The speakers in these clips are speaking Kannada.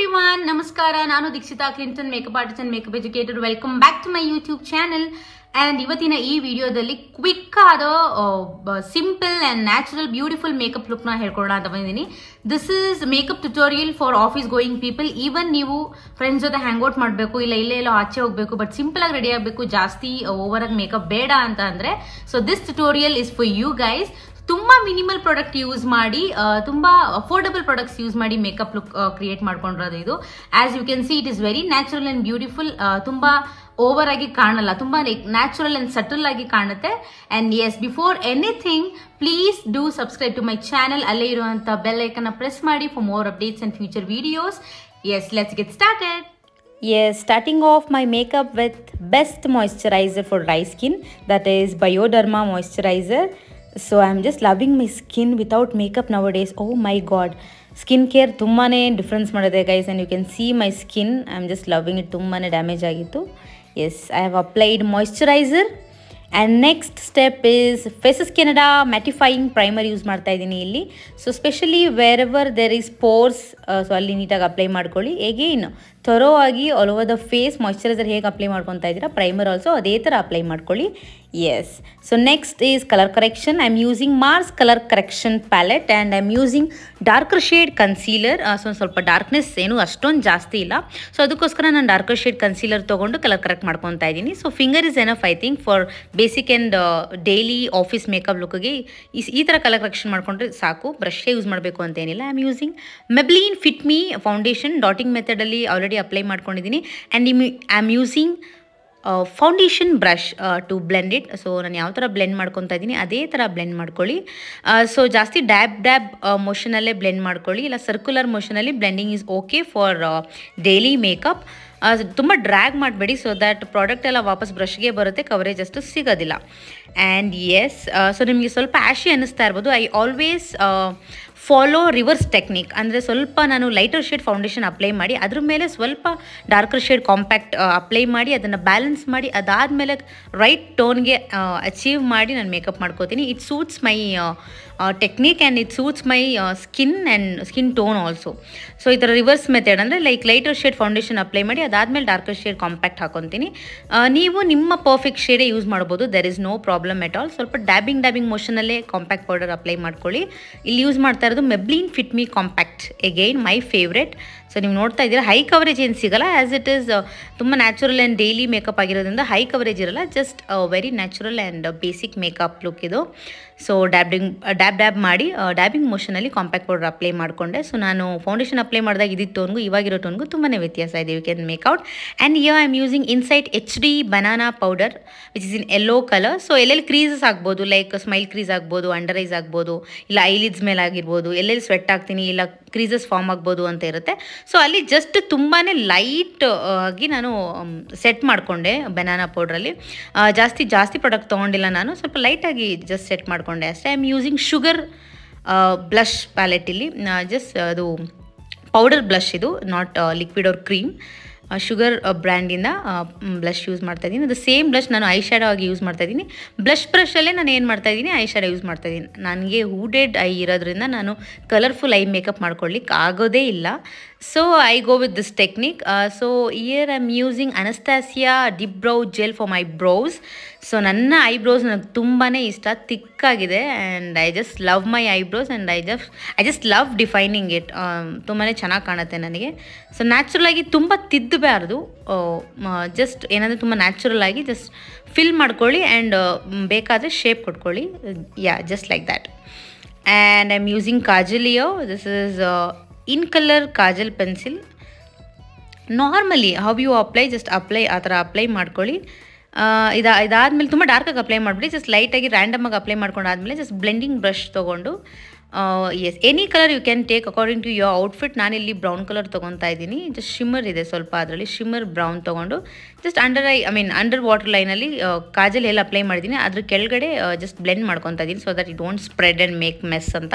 everyone, ನಮಸ್ಕಾರ. ನಾನು Deekshita Clinton, makeup artist and makeup educator. Welcome back to my YouTube channel. And ಇವತ್ತಿನ ಈ ವಿಡಿಯೋದಲ್ಲಿ ಕ್ವಿಕ್ ಆದ simple and natural beautiful makeup look ನ ಹೇಳ್ಕೊಳ್ಳೋಣ ಅಂತ ಬಂದಿದ್ದೀನಿ. This is makeup tutorial for office going people. Even ನೀವು ಫ್ರೆಂಡ್ಸ್ ಜೊತೆ ಹ್ಯಾಂಗ್ ಔಟ್ ಮಾಡಬೇಕು, ಇಲ್ಲ ಇಲ್ಲೇ ಎಲ್ಲೋ ಆಚೆ ಹೋಗಬೇಕು, ಬಟ್ ಸಿಂಪಲ್ ಆಗಿ ರೆಡಿ ಆಗಬೇಕು, ಜಾಸ್ತಿ ಓವರ್ ಆಗಿ ಮೇಕಪ್ ಬೇಡ ಅಂತ ಅಂದ್ರೆ, so this tutorial is for you guys. ತುಂಬಾ ಮಿನಿಮಲ್ ಪ್ರಾಡಕ್ಟ್ ಯೂಸ್ ಮಾಡಿ, ತುಂಬಾ ಅಫೋರ್ಡಬಲ್ ಪ್ರಾಡಕ್ಟ್ಸ್ ಯೂಸ್ ಮಾಡಿ ಮೇಕಪ್ ಲುಕ್ ಕ್ರಿಯೇಟ್ ಮಾಡ್ಕೊಂಡಿರೋದು ಇದು. As you can see, it is very natural and beautiful. ತುಂಬಾ ಓವರ್ ಆಗಿ ಕಾಣಲ್ಲ, ತುಂಬಾ ನ್ಯಾಚುರಲ್ ಅಂಡ್ ಸಟಲ್ ಆಗಿ ಕಾಣುತ್ತೆ. And yes, before anything please do subscribe to my channel. ಅಲ್ಲೇ ಇರುವಂತ ಬೆಲ್ ಐಕನ್ ಪ್ರೆಸ್ ಮಾಡಿ for more updates and future videos. Yes, let's get started. Yes, starting off my makeup with best moisturizer for dry skin, that is Bioderma moisturizer. So I'm just loving my skin without makeup nowadays. Oh my god, skin care tumbane difference madide guys, and you can see my skin, I'm just loving it. Tumbane damage agittu. Yes, I have applied moisturizer. And next step is Faces Canada mattifying primer use ಮಾಡ್ತಾ ಇದ್ದೀನಿ ಇಲ್ಲಿ. So specially wherever there is pores, so ಅಲ್ಲಿ ನೀಟಾಗಿ ಅಪ್ಲೈ ಮಾಡ್ಕೊಳ್ಳಿ. ಎಗೇನ್ ಥರೋ ಆಗಿ all over the face moisturizer ಹೇಗೆ ಅಪ್ಲೈ ಮಾಡ್ಕೊತಾ ಇದ್ದೀರಾ, ಪ್ರೈಮರ್ ಆಲ್ಸೋ ಅದೇ ಥರ ಅಪ್ಲೈ ಮಾಡ್ಕೊಳ್ಳಿ. Yes, so next is colour correction. I am using Mars colour correction palette and I am using darker shade concealer. So ಸ್ವಲ್ಪ ಡಾರ್ಕ್ನೆಸ್ ಏನು ಅಷ್ಟೊಂದು ಜಾಸ್ತಿ ಇಲ್ಲ, ಸೊ ಅದಕ್ಕೋಸ್ಕರ ನಾನು ಡಾರ್ಕರ್ ಶೇಡ್ ಕನ್ಸೀಲರ್ ತೊಗೊಂಡು ಕಲರ್ ಕರೆಕ್ಟ್ ಮಾಡ್ಕೊತಾ ಇದ್ದೀನಿ. So finger is enough I think for basic and daily office makeup ಲುಕ್ಗೆ. ಈ ಥರ ಕಲರ್ ಕರೆಕ್ಷನ್ ಮಾಡ್ಕೊಂಡ್ರೆ ಸಾಕು, ಬ್ರಷೇ ಯೂಸ್ ಮಾಡಬೇಕು ಅಂತೇನಿಲ್ಲ. I am using Maybelline fit me foundation. Dotting ಮೆಥಡಲ್ಲಿ ಆಲ್ರೆಡಿ ಅಪ್ಲೈ ಮಾಡ್ಕೊಂಡಿದ್ದೀನಿ. And I am using foundation brush to blend it. So ನಾನು ಯಾವ ಥರ ಬ್ಲೆಂಡ್ ಮಾಡ್ಕೊತಾ ಇದ್ದೀನಿ ಅದೇ ಥರ ಬ್ಲೆಂಡ್ ಮಾಡ್ಕೊಳ್ಳಿ. ಸೊ ಜಾಸ್ತಿ ಡ್ಯಾಬ್ ಮೋಷನಲ್ಲೇ ಬ್ಲೆಂಡ್ ಮಾಡ್ಕೊಳ್ಳಿ, ಇಲ್ಲ ಸರ್ಕ್ಯುಲರ್ ಮೋಷನಲ್ಲಿ blending is okay for daily makeup. ತುಂಬ ಡ್ರ್ಯಾಗ್ ಮಾಡಬೇಡಿ, ಸೊ ದ್ಯಾಟ್ ಪ್ರಾಡಕ್ಟ್ ಎಲ್ಲ ವಾಪಸ್ ಬ್ರಷ್ಗೆ ಬರುತ್ತೆ, ಕವರೇಜ್ ಅಷ್ಟು ಸಿಗೋದಿಲ್ಲ. ಆ್ಯಂಡ್ ಎಸ್, ಸೊ ನಿಮಗೆ ಸ್ವಲ್ಪ ಆ್ಯಶಿ ಅನ್ನಿಸ್ತಾ ಇರ್ಬೋದು. I always follow reverse technique. ಅಂದರೆ ಸ್ವಲ್ಪ ನಾನು ಲೈಟರ್ ಶೇಡ್ ಫೌಂಡೇಶನ್ ಅಪ್ಲೈ ಮಾಡಿ ಅದ್ರ ಮೇಲೆ ಸ್ವಲ್ಪ ಡಾರ್ಕರ್ ಶೇಡ್ ಕಾಂಪ್ಯಾಕ್ಟ್ ಅಪ್ಲೈ ಮಾಡಿ ಅದನ್ನು ಬ್ಯಾಲೆನ್ಸ್ ಮಾಡಿ ಅದಾದಮೇಲೆ ರೈಟ್ ಟೋನ್ಗೆ ಅಚೀವ್ ಮಾಡಿ ನಾನು ಮೇಕಪ್ ಮಾಡ್ಕೋತೀನಿ. It suits my technique and it suits my skin and skin tone also. So ಈ ಥರ ರಿವರ್ಸ್ ಮೆಥಡ್ ಅಂದರೆ like lighter shade foundation apply ಮಾಡಿ ಅದಾದಮೇಲೆ ಡಾರ್ಕರ್ ಶೇಡ್ ಕಾಂಪ್ಯಾಕ್ಟ್ ಹಾಕೊತೀನಿ. ನೀವು ನಿಮ್ಮ ಪರ್ಫೆಕ್ಟ್ ಶೇಡೇ ಯೂಸ್ ಮಾಡ್ಬೋದು, there is no problem at all. ಸ್ವಲ್ಪ ಡ್ಯಾಬಿಂಗ್ ಮೋಷನಲ್ಲೇ ಕಾಂಪ್ಯಾಕ್ಟ್ ಪೌಡರ್ ಅಪ್ಲೈ ಮಾಡ್ಕೊಳ್ಳಿ. ಇಲ್ಲಿ ಯೂಸ್ ಮಾಡ್ತಾ ಇರೋದು Maybelline fit me compact, again my favourite. So ನೀವು ನೋಡ್ತಾ ಇದ್ದೀರಾ, ಹೈ ಕವರೇಜ್ ಏನು ಸಿಗಲ್ಲ, ಆ್ಯಸ್ ಇಟ್ ಈಸ್ ತುಂಬ ನ್ಯಾಚುರಲ್ ಆ್ಯಂಡ್ ಡೈಲಿ ಮೇಕಪ್ ಆಗಿರೋದ್ರಿಂದ ಹೈ ಕವರೇಜ್ ಇರಲ್ಲ, just very natural and basic makeup look ಇದು. ಸೊ ಡ್ಯಾಬ್ ಮಾಡಿ ಡ್ಯಾಬಿಂಗ್ ಮೋಷನಲ್ಲಿ ಕಾಂಪ್ಯಾಕ್ಟ್ ಪೌಡರ್ ಅಪ್ಲೈ ಮಾಡಿಕೊಂಡೆ. ಸೊ ನಾನು ಫೌಂಡೇಶನ್ ಅಪ್ಲೈ ಮಾಡಿದಾಗ ಇದ್ದಿದ್ದ ಟೋನ್ಗೂ ಇವಾಗಿರೋ ಟೋನ್ಗೂ ತುಂಬಾ ವ್ಯತ್ಯಾಸ ಇದೆ. You can make out. And you I am using Insight HD banana powder which is in yellow colour. So ಎಲ್ಲೆಲ್ಲಿ ಕ್ರೀಸಸ್ ಆಗ್ಬೋದು, ಲೈಕ್ ಸ್ಮೈಲ್ ಕ್ರೀಸ್ ಆಗ್ಬೋದು, ಅಂಡರ್ ಐಸ್ ಆಗ್ಬೋದು, ಇಲ್ಲ ಐಲಿಡ್ಸ್ ಮೇಲೆ ಆಗಿರ್ಬೋದು, ಎಲ್ಲೆಲ್ಲಿ ಸ್ವೆಟ್ ಆಗ್ತೀನಿ, ಇಲ್ಲ ಕ್ರೀಸಸ್ ಫಾರ್ಮ್ ಆಗ್ಬೋದು ಅಂತ ಇರುತ್ತೆ. ಸೊ ಅಲ್ಲಿ ಜಸ್ಟ್ ತುಂಬಾ ಲೈಟ್ ಆಗಿ ನಾನು ಸೆಟ್ ಮಾಡಿಕೊಂಡೆ ಬನಾನಾ ಪೌಡ್ರಲ್ಲಿ. ಜಾಸ್ತಿ ಪ್ರಾಡಕ್ಟ್ ತೊಗೊಂಡಿಲ್ಲ ನಾನು, ಸ್ವಲ್ಪ ಲೈಟಾಗಿ ಜಸ್ಟ್ ಸೆಟ್ ಮಾಡಿಕೊಂಡೆ ಅಷ್ಟೇ. I am using sugar blush palette. ಇಲ್ಲಿ ಜಸ್ಟ್ ಅದು ಪೌಡರ್ ಬ್ಲಷ್ ಇದು, not liquid or cream. Sugar ಬ್ರ್ಯಾಂಡಿಂದ ಬ್ಲಷ್ ಯೂಸ್ ಮಾಡ್ತಾಯಿದ್ದೀನಿ. ಅದು ಸೇಮ್ ಬ್ಲಷ್ ನಾನು ಐ ಶ್ಯಾಡೋ ಆಗಿ ಯೂಸ್ ಮಾಡ್ತಾಯಿದ್ದೀನಿ. ಬ್ಲಷ್ ಬ್ರಷಲ್ಲೇ ನಾನು ಏನು ಮಾಡ್ತಾಯಿದ್ದೀನಿ, ಐ ಶ್ಯಾಡೋ ಯೂಸ್ ಮಾಡ್ತಾಯಿದ್ದೀನಿ. ನನಗೆ ಹೂಡೆಡ್ ಐ ಇರೋದ್ರಿಂದ ನಾನು ಕಲರ್ಫುಲ್ ಐ ಮೇಕಪ್ ಮಾಡ್ಕೊಳ್ಳಿಕ್ಕೆ ಆಗೋದೇ ಇಲ್ಲ. So I go with this technique. So here I am using Anastasia dip brow gel for my brows. So ನನ್ನ ಐಬ್ರೋಸ್ ನನಗೆ ತುಂಬಾ ಇಷ್ಟ, ತಿಕ್ಕಾಗಿದೆ, and I just love my eyebrows and I just love defining it. ತುಂಬಾ ಚೆನ್ನಾಗಿ ಕಾಣುತ್ತೆ ನನಗೆ. ಸೊ ನ್ಯಾಚುರಲಾಗಿ ತುಂಬ ತಿದ್ದಬಾರ್ದು, ಜಸ್ಟ್ ಏನಂದರೆ ತುಂಬ ನ್ಯಾಚುರಲ್ ಆಗಿ ಜಸ್ಟ್ ಫಿಲ್ ಮಾಡ್ಕೊಳ್ಳಿ ಆ್ಯಂಡ್ ಬೇಕಾದರೆ ಶೇಪ್ ಕೊಟ್ಕೊಳ್ಳಿ. Yeah, just like that. And I am using ಕಾಜಲಿಯೋ. This is in colour kajal pencil. Normally how you apply, just apply ಆ ಥರ ಅಪ್ಲೈ ಮಾಡ್ಕೊಳ್ಳಿ. ಇದಾದಮೇಲೆ ತುಂಬ ಡಾರ್ಕಾಗಿ ಅಪ್ಲೈ ಮಾಡಿಬಿಡಿ, ಜಸ್ಟ್ ಲೈಟಾಗಿ ರ್ಯಾಂಡಮಾಗಿ ಅಪ್ಲೈ ಮಾಡ್ಕೊಂಡಾದ್ಮೇಲೆ ಜಸ್ಟ್ ಬ್ಲೆಂಡಿಂಗ್ ಬ್ರಷ್ ತೊಗೊಂಡು, yes, any colour you can take according to your outfit. ನಾನಿಲ್ಲಿ ಬ್ರೌನ್ ಕಲರ್ ತೊಗೊತಾ ಇದ್ದೀನಿ, ಜಸ್ಟ್ ಶಿಮ್ಮರ್ ಇದೆ ಸ್ವಲ್ಪ, ಅದರಲ್ಲಿ ಶಿಮ್ಮರ್ ಬ್ರೌನ್ ತೊಗೊಂಡು ಜಸ್ಟ್ ಅಂಡರ್ ವಾಟರ್ ಲೈನಲ್ಲಿ ಕಾಜಲ್ ಎಲ್ಲ ಅಪ್ಲೈ ಮಾಡಿದ್ದೀನಿ, ಅದ್ರ ಕೆಳಗಡೆ ಜಸ್ಟ್ ಬ್ಲೆಂಡ್ ಮಾಡ್ಕೊತಾ ಇದ್ದೀನಿ, so that it don't spread and make mess ಅಂತ.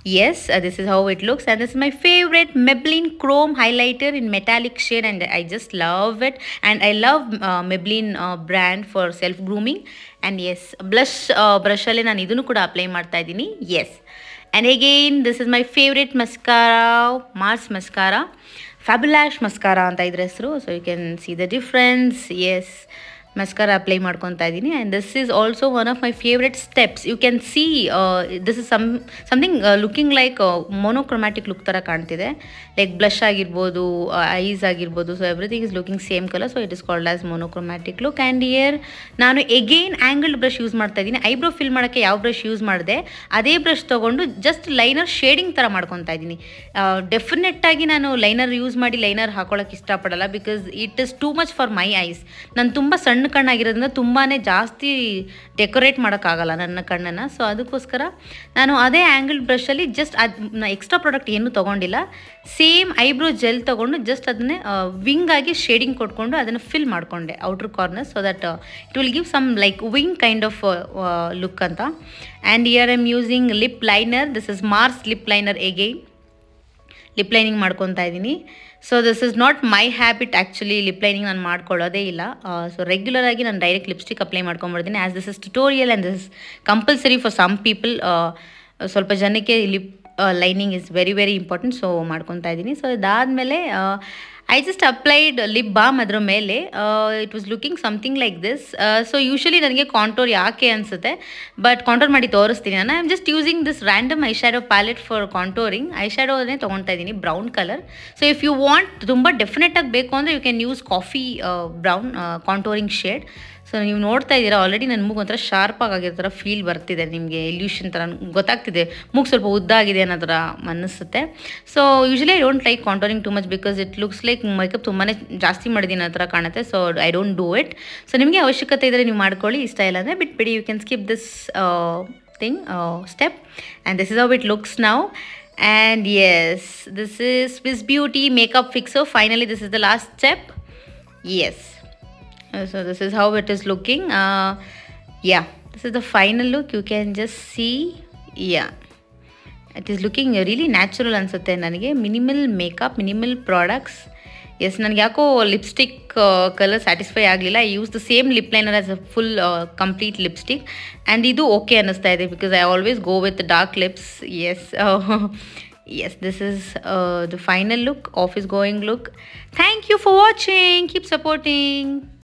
Yes, this is how it looks, and this is my favorite Maybelline Chrome highlighter in metallic shade, and I just love it. And I love Maybelline brand for self grooming. And yes, blush brush alle nanu idunu kuda apply ಮಾಡ್ತಾ ಇದ್ದೀನಿ. Yes, And again, this is my favorite mascara, Mars mascara. Fabulash mascara anta idra hesru. So you can see the difference. Yes, mascara apply ಮಾಡ್ಕೊತಾ ಇದ್ದೀನಿ. And this is also one of my favorite steps. You can see this is something looking like monochromatic look ತರ ಕಾಣ್ತಿದೆ. Like blush ಆಗಿರ್ಬೋದು, eyes ಆಗಿರ್ಬೋದು. So everything is looking same color. So it is called as monochromatic look. And here ನಾನು again angled brush ಯೂಸ್ ಮಾಡ್ತಾ ಇದ್ದೀನಿ. ಐಬ್ರೋ ಫಿಲ್ ಮಾಡೋಕ್ಕೆ ಯಾವ ಬ್ರಷ್ ಯೂಸ್ ಮಾಡಿದೆ ಅದೇ ಬ್ರಷ್ ತೊಗೊಂಡು ಜಸ್ಟ್ ಲೈನರ್ ಶೇಡಿಂಗ್ ಥರ ಮಾಡ್ಕೊತಾ ಇದ್ದೀನಿ. ಡೆಫಿನೆಟ್ ಆಗಿ ನಾನು ಲೈನರ್ ಯೂಸ್ ಮಾಡಿ ಲೈನರ್ ಹಾಕೊಳ್ಳೋಕೆ ಇಷ್ಟಪಡಲ್ಲ, because it is too much for my ice. ನಾನು ತುಂಬ ಸಣ್ಣ ಕಣ್ಣಾಗಿರೋದ್ರಿಂದ ತುಂಬಾ ಜಾಸ್ತಿ ಡೆಕೋರೇಟ್ ಮಾಡೋಕ್ಕಾಗಲ್ಲ ನನ್ನ ಕಣ್ಣನ್ನು. ಸೊ ಅದಕ್ಕೋಸ್ಕರ ನಾನು ಅದೇ ಆ್ಯಂಗಲ್ ಬ್ರಷಲ್ಲಿ ಜಸ್ಟ್ ಅದು ಎಕ್ಸ್ಟ್ರಾ ಪ್ರಾಡಕ್ಟ್ ಏನೂ ತೊಗೊಂಡಿಲ್ಲ. ಸೇಮ್ ಐಬ್ರೋ ಜೆಲ್ ತೊಗೊಂಡು ಜಸ್ಟ್ ಅದನ್ನೇ ವಿಂಗ್ ಆಗಿ ಶೇಡಿಂಗ್ ಕೊಟ್ಕೊಂಡು ಅದನ್ನು ಫಿಲ್ ಮಾಡಿಕೊಂಡೆ outer corner, so that it will give some like wing kind of look ಅಂತ. And here I am using lip liner. This is Mars lip liner again. Lip lining ಮಾಡ್ಕೊತಾ ಇದ್ದೀನಿ. So this is not my habit actually, lip lining ನಾನು ಮಾಡ್ಕೊಳ್ಳೋದೇ ಇಲ್ಲ. ಸೊ ರೆಗ್ಯುಲರ್ ಆಗಿ ನಾನು ಡೈರೆಕ್ಟ್ ಲಿಪ್ಸ್ಟಿಕ್ ಅಪ್ಲೈ ಮಾಡ್ಕೊಂಡ್ಬಿಡ್ತೀನಿ. As this is tutorial and this is compulsory for some people. ಸ್ವಲ್ಪ ಜನಕ್ಕೆ lip lining is very very important. So ಮಾಡ್ಕೊತಾ ಇದ್ದೀನಿ. ಸೊ ಇದಾದಮೇಲೆ I just applied lip balm ಅದರ ಮೇಲೆ. It was looking something like this. So usually ನನಗೆ ಕಾಂಟೋರ್ ಯಾಕೆ ಅನಿಸುತ್ತೆ, ಬಟ್ ಕಾಂಟೋರ್ ಮಾಡಿ ತೋರಿಸ್ತೀನಿ ನಾನು. I am just using this random eye shadow palette for contouring. Eye ಶ್ಯಾಡೋನೇ ತೊಗೊತಾ ಇದ್ದೀನಿ brown colour. So if you want ತುಂಬ ಡೆಫಿನೆಟಾಗಿ ಬೇಕು ಅಂದರೆ you can use coffee brown contouring shade. So ನೀವು ನೋಡ್ತಾ ಇದ್ದೀರಾ ಆಲ್ರೆಡಿ ನನ್ನ ಮೂಗು ಒಂಥರ ಶಾರ್ಪಾಗಿ ಆಗಿರೋ ಥರ ಫೀಲ್ ಬರ್ತಿದೆ, ನಿಮಗೆ ಇಲ್ಯೂಷನ್ ಥರ ಗೊತ್ತಾಗ್ತಿದೆ, ಮೂಗು ಸ್ವಲ್ಪ ಉದ್ದಾಗಿದೆ ಅನ್ನೋ ಥರ ಅನ್ನಿಸುತ್ತೆ. So usually I don't like contouring too much because it looks like makeup ತುಂಬಾ ಜಾಸ್ತಿ ಮಾಡಿದ್ದೀನಿ ಆ ಥರ ಕಾಣುತ್ತೆ. So I don't do it. So ನಿಮಗೆ ಅವಶ್ಯಕತೆ ಇದ್ದರೆ ನೀವು ಮಾಡ್ಕೊಳ್ಳಿ, ಇಷ್ಟ ಇಲ್ಲ ಅಂದರೆ ಬಿಟ್ಬಿಡಿ. You can skip this thing step. And this is how it looks now. And yes, this is Swiss Beauty Makeup Fixer. Finally, this is the last step. Yes. So this is how it is looking. Yeah, this is the final look. You can just see. Yeah, it is looking really natural ಅನ್ಸುತ್ತೆ ನನಗೆ. Minimal makeup, minimal products. Yes, ನನಗೆ ಯಾಕೋ ಲಿಪ್ಸ್ಟಿಕ್ ಕಲರ್ ಸ್ಯಾಟಿಸ್ಫೈ ಆಗಲಿಲ್ಲ. I use the same lip liner as a full complete lipstick. And ಇದು ಓಕೆ ಅನ್ನಿಸ್ತಾ ಇದೆ because I always go with dark lips. Yes, this is the final look, office going look. Thank you for watching. Keep supporting.